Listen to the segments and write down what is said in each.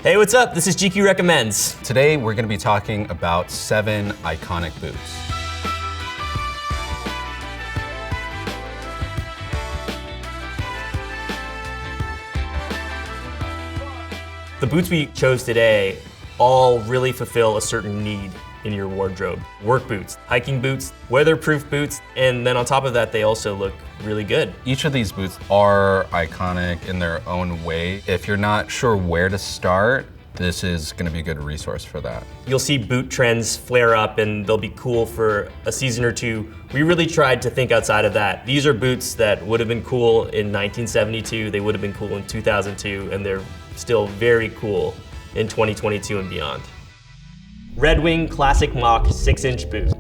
Hey, what's up? This is GQ Recommends. Today we're going to be talking about 7 iconic boots. The boots we chose today all really fulfill a certain need in your wardrobe. Work boots, hiking boots, weatherproof boots, and then on top of that, they also look really good. Each of these boots are iconic in their own way. If you're not sure where to start, this is going to be a good resource for that. You'll see boot trends flare up and they'll be cool for a season or two. We really tried to think outside of that. These are boots that would have been cool in 1972, they would have been cool in 2002, and they're still very cool in 2022 and beyond. Red Wing Classic Mock 6-inch boot.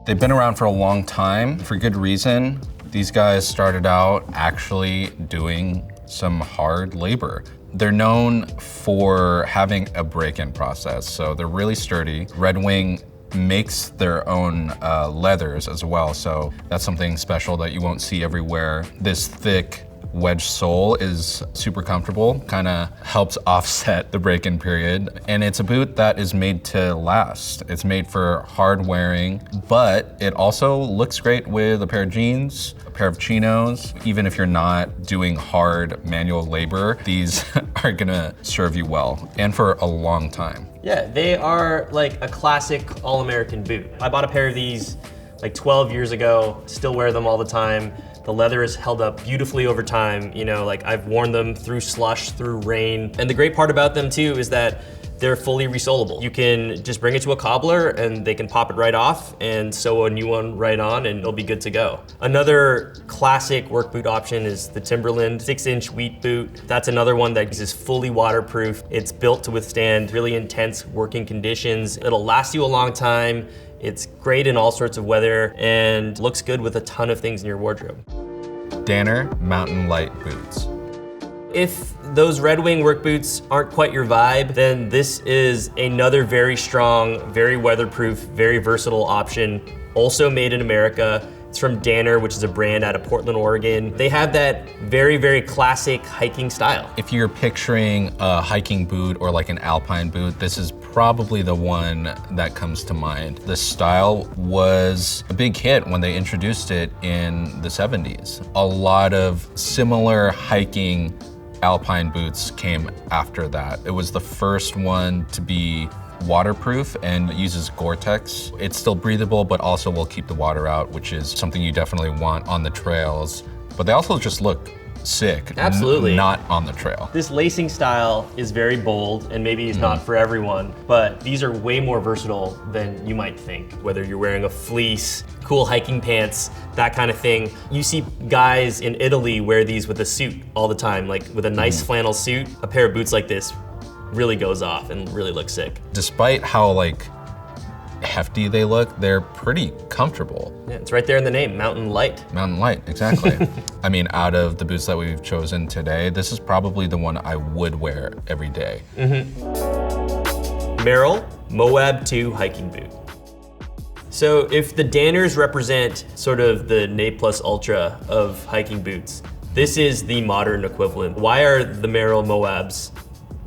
They've been around for a long time, for good reason. These guys started out actually doing some hard labor. They're known for having a break-in process, so they're really sturdy. Red Wing makes their own leathers as well, so that's something special that you won't see everywhere. This thick wedge sole is super comfortable, kind of helps offset the break-in period. And it's a boot that is made to last. It's made for hard wearing, but it also looks great with a pair of jeans, a pair of chinos. Even if you're not doing hard manual labor, these are gonna serve you well and for a long time. Yeah, they are like a classic all-American boot. I bought a pair of these like 12 years ago, still wear them all the time. The leather has held up beautifully over time. You know, like I've worn them through slush, through rain. And the great part about them too is that they're fully resolable. You can just bring it to a cobbler and they can pop it right off and sew a new one right on and it'll be good to go. Another classic work boot option is the Timberland 6-inch wheat boot. That's another one that is fully waterproof. It's built to withstand really intense working conditions. It'll last you a long time. It's great in all sorts of weather and looks good with a ton of things in your wardrobe. Danner Mountain Light boots. If those Red Wing work boots aren't quite your vibe, then this is another very strong, very weatherproof, very versatile option, also made in America. It's from Danner, which is a brand out of Portland, Oregon. They have that very, very classic hiking style. If you're picturing a hiking boot or like an alpine boot, this is probably the one that comes to mind. The style was a big hit when they introduced it in the 70s. A lot of similar hiking alpine boots came after that. It was the first one to be waterproof and uses Gore-Tex. It's still breathable, but also will keep the water out, which is something you definitely want on the trails. But they also just look sick. Absolutely. Not on the trail. This lacing style is very bold and maybe it's not for everyone, but these are way more versatile than you might think. Whether you're wearing a fleece, cool hiking pants, that kind of thing. You see guys in Italy wear these with a suit all the time, like with a nice flannel suit. A pair of boots like this really goes off and really looks sick. Despite how like hefty they look, they're pretty comfortable. Yeah, it's right there in the name, Mountain Light. Mountain Light, exactly. I mean, out of the boots that we've chosen today, this is probably the one I would wear every day. Merrell Moab 2 hiking boot. So if the Danners represent sort of the Ne Plus Ultra of hiking boots, this is the modern equivalent. Why are the Merrell Moabs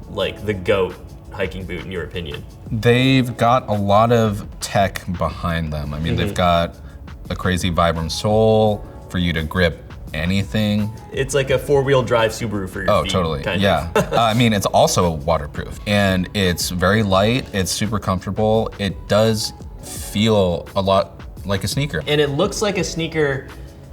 like the GOAT hiking boot in your opinion? They've got a lot of tech behind them. I mean, they've got a crazy Vibram sole for you to grip anything. It's like a 4-wheel drive Subaru for your feet. Oh, totally, yeah. I mean, it's also waterproof and it's very light, it's super comfortable. It does feel a lot like a sneaker. And it looks like a sneaker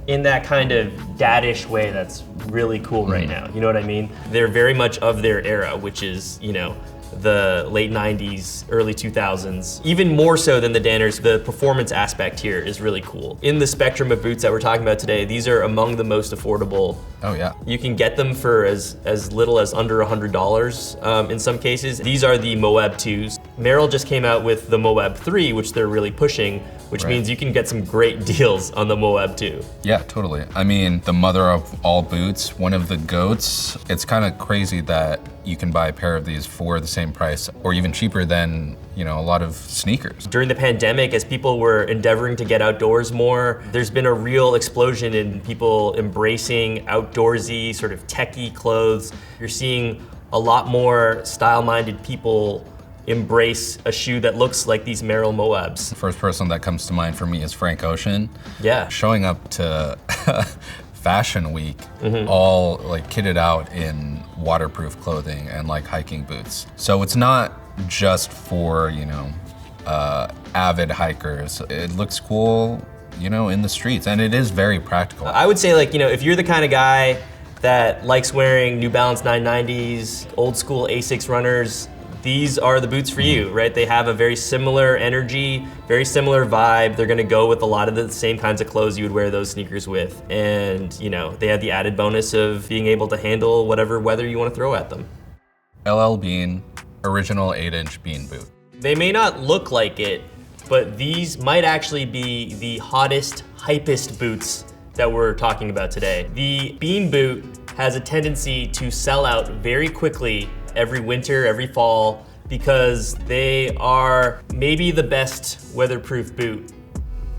in that kind of daddish way that's really cool right now. You know what I mean? They're very much of their era, which is, you know, the late 90s, early 2000s. Even more so than the Danners, the performance aspect here is really cool. In the spectrum of boots that we're talking about today, these are among the most affordable. Oh yeah. You can get them for as little as under $100 in some cases. These are the Moab 2s. Merrell just came out with the Moab 3, which they're really pushing, which means you can get some great deals on the Moab 2. Yeah, totally. I mean, the mother of all boots, one of the GOATs. It's kind of crazy that you can buy a pair of these for the same price or even cheaper than, you know, a lot of sneakers. During the pandemic, as people were endeavoring to get outdoors more, there's been a real explosion in people embracing outdoorsy, sort of techie clothes. You're seeing a lot more style-minded people embrace a shoe that looks like these Merrell Moabs. The first person that comes to mind for me is Frank Ocean. Yeah. Showing up to Fashion Week, all like kitted out in waterproof clothing and like hiking boots. So it's not just for, you know, avid hikers. It looks cool, you know, in the streets, and it is very practical. I would say, like, you know, if you're the kind of guy that likes wearing New Balance 990s, old school Asics runners, these are the boots for you, right? They have a very similar energy, very similar vibe. They're gonna go with a lot of the same kinds of clothes you would wear those sneakers with. And, you know, they have the added bonus of being able to handle whatever weather you wanna throw at them. LL Bean, original 8-inch bean boot. They may not look like it, but these might actually be the hottest, hypest boots that we're talking about today. The bean boot has a tendency to sell out very quickly every winter, every fall, because they are maybe the best weatherproof boot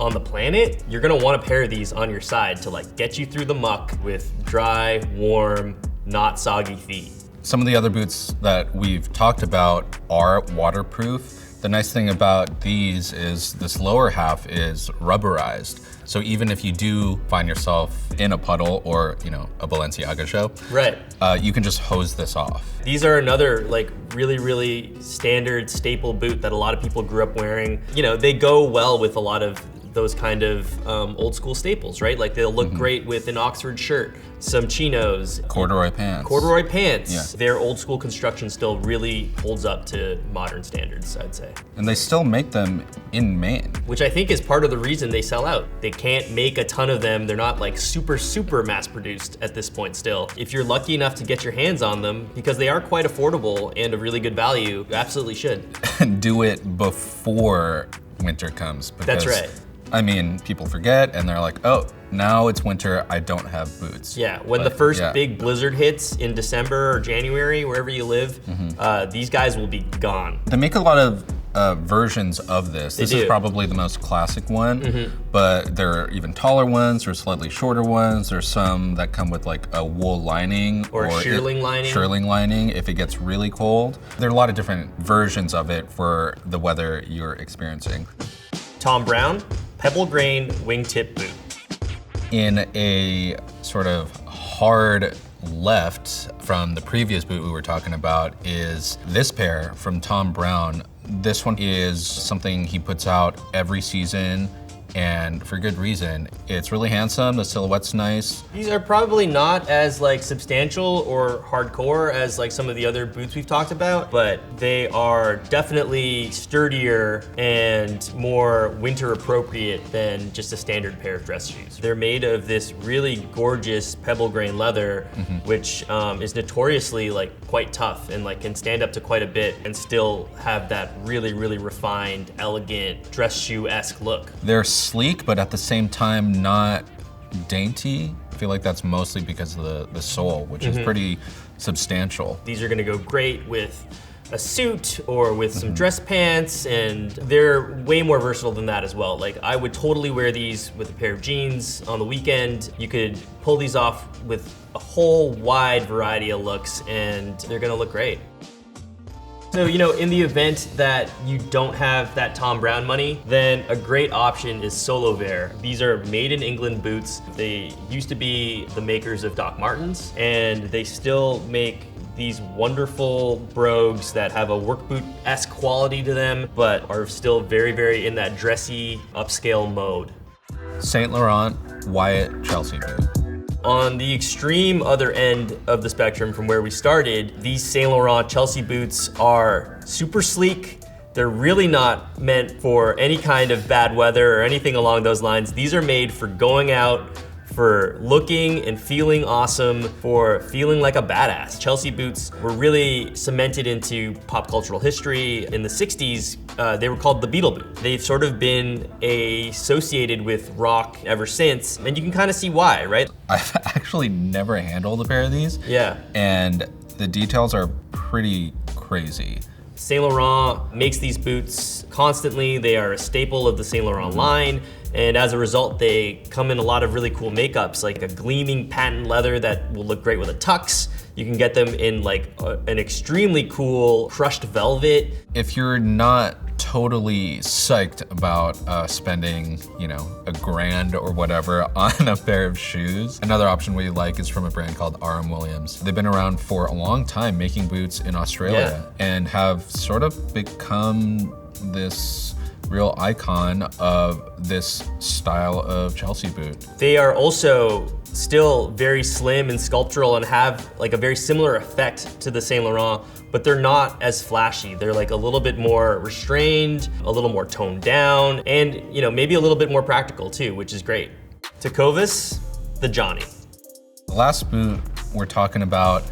on the planet. You're gonna want a pair of these on your side to like get you through the muck with dry, warm, not soggy feet. Some of the other boots that we've talked about are waterproof. The nice thing about these is this lower half is rubberized. So even if you do find yourself in a puddle or, you know, a Balenciaga show, right, you can just hose this off. These are another like really standard staple boot that a lot of people grew up wearing. You know, they go well with a lot of those kind of old school staples, right? Like they'll look great with an Oxford shirt, some chinos. Corduroy pants. Corduroy pants. Yeah. Their old school construction still really holds up to modern standards, I'd say. And they still make them in Maine. Which I think is part of the reason they sell out. They can't make a ton of them. They're not like super mass produced at this point still. If you're lucky enough to get your hands on them, because they are quite affordable and a really good value, you absolutely should. Do it before winter comes. Because, that's right. I mean, people forget and they're like, oh, now it's winter, I don't have boots. Yeah, when the first big blizzard hits in December or January, wherever you live, these guys will be gone. They make a lot of versions of this. This is probably the most classic one, but there are even taller ones, there's slightly shorter ones, there's some that come with like a wool lining. Or shearling lining. Shearling lining if it gets really cold. There are a lot of different versions of it for the weather you're experiencing. Tom Brown, Pebble Grain Wingtip Boot. In a sort of hard left from the previous boot we were talking about is this pair from Tom Brown. This one is something he puts out every season, and for good reason. It's really handsome, the silhouette's nice. These are probably not as like substantial or hardcore as like some of the other boots we've talked about, but they are definitely sturdier and more winter appropriate than just a standard pair of dress shoes. They're made of this really gorgeous pebble grain leather, which is notoriously like quite tough and like can stand up to quite a bit and still have that really refined, elegant dress shoe-esque look. They're sleek, but at the same time not dainty. I feel like that's mostly because of the sole, which is pretty substantial. These are gonna go great with a suit or with some dress pants, and they're way more versatile than that as well. Like I would totally wear these with a pair of jeans on the weekend. You could pull these off with a whole wide variety of looks and they're gonna look great. So, you know, in the event that you don't have that Tom Brown money, then a great option is Solovair. These are made in England boots. They used to be the makers of Doc Martens, and they still make these wonderful brogues that have a work boot-esque quality to them, but are still very in that dressy, upscale mode. Saint Laurent Wyatt Chelsea boot. On the extreme other end of the spectrum from where we started, these Saint Laurent Chelsea boots are super sleek. They're really not meant for any kind of bad weather or anything along those lines. These are made for going out, for looking and feeling awesome, for feeling like a badass. Chelsea boots were really cemented into pop cultural history. In the 60s, they were called the Beatle boot. They've sort of been associated with rock ever since, and you can kind of see why, right? I've actually never handled a pair of these. Yeah. And the details are pretty crazy. Saint Laurent makes these boots constantly. They are a staple of the Saint Laurent line. And as a result, they come in a lot of really cool makeups, like a gleaming patent leather that will look great with a tux. You can get them in like an extremely cool crushed velvet. If you're not totally psyched about spending, you know, $1,000 or whatever on a pair of shoes, another option we like is from a brand called R.M. Williams. They've been around for a long time making boots in Australia and have sort of become this real icon of this style of Chelsea boot. They are also still very slim and sculptural and have like a very similar effect to the Saint Laurent, but they're not as flashy. They're like a little bit more restrained, a little more toned down, and you know, maybe a little bit more practical too, which is great. Togo Bus, the Johnny. The last boot we're talking about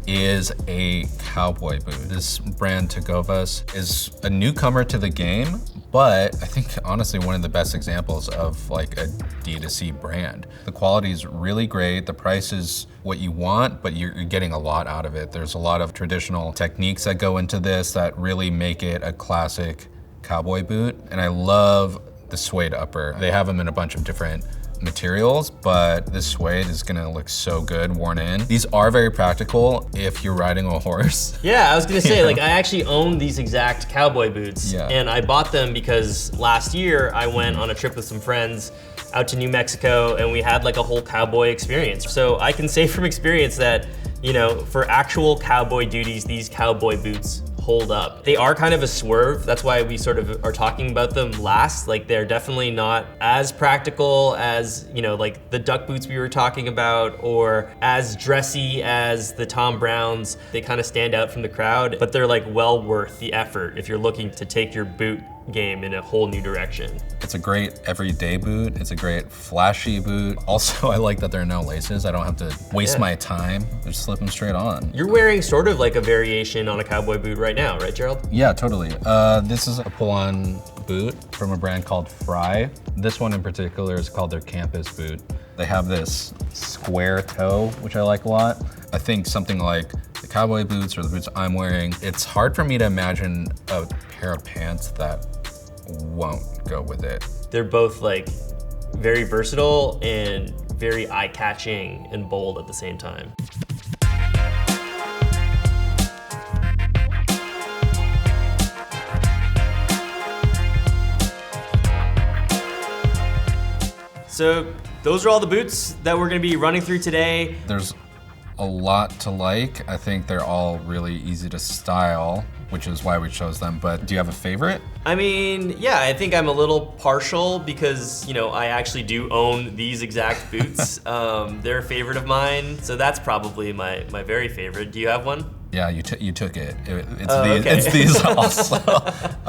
is a cowboy boot. This brand Togo Bus is a newcomer to the game, but I think honestly one of the best examples of like a D2C brand. The quality is really great. The price is what you want, but you're getting a lot out of it. There's a lot of traditional techniques that go into this that really make it a classic cowboy boot. And I love the suede upper. They have them in a bunch of different materials, but this suede is gonna look so good worn in. These are very practical if you're riding a horse. Yeah, I was gonna say, like I actually own these exact cowboy boots, and I bought them because last year I went on a trip with some friends out to New Mexico and we had like a whole cowboy experience. So I can say from experience that, you know, for actual cowboy duties, these cowboy boots hold up. They are kind of a swerve. That's why we sort of are talking about them last. Like they're definitely not as practical as, you know, like the duck boots we were talking about, or as dressy as the Tom Browns. They kind of stand out from the crowd, but they're like well worth the effort if you're looking to take your boot game in a whole new direction. It's a great everyday boot. It's a great flashy boot. Also, I like that there are no laces. I don't have to waste my time. Just slip them straight on. You're wearing sort of like a variation on a cowboy boot right now, right, Gerald? Yeah, totally. This is a pull-on boot from a brand called Fry. This one in particular is called their campus boot. They have this square toe, which I like a lot. I think something like the cowboy boots or the boots I'm wearing, it's hard for me to imagine a pair of pants that won't go with it. They're both like very versatile and very eye-catching and bold at the same time. So those are all the boots that we're gonna be running through today. There's a lot to like. I think they're all really easy to style, which is why we chose them, but do you have a favorite? I mean, yeah, I think I'm a little partial because, you know, I actually do own these exact boots. They're a favorite of mine, so that's probably my very favorite. Do you have one? Yeah, you took it. Okay. It's these also.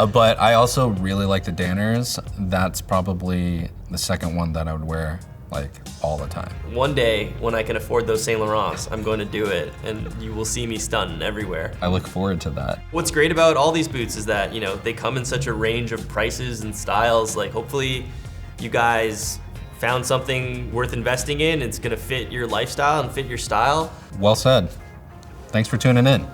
But I also really like the Danners. That's probably the second one that I would wear like all the time. One day when I can afford those Saint Laurents, I'm going to do it, and you will see me stunned everywhere. I look forward to that. What's great about all these boots is that, you know, they come in such a range of prices and styles. Like hopefully you guys found something worth investing in. It's gonna fit your lifestyle and fit your style. Well said. Thanks for tuning in.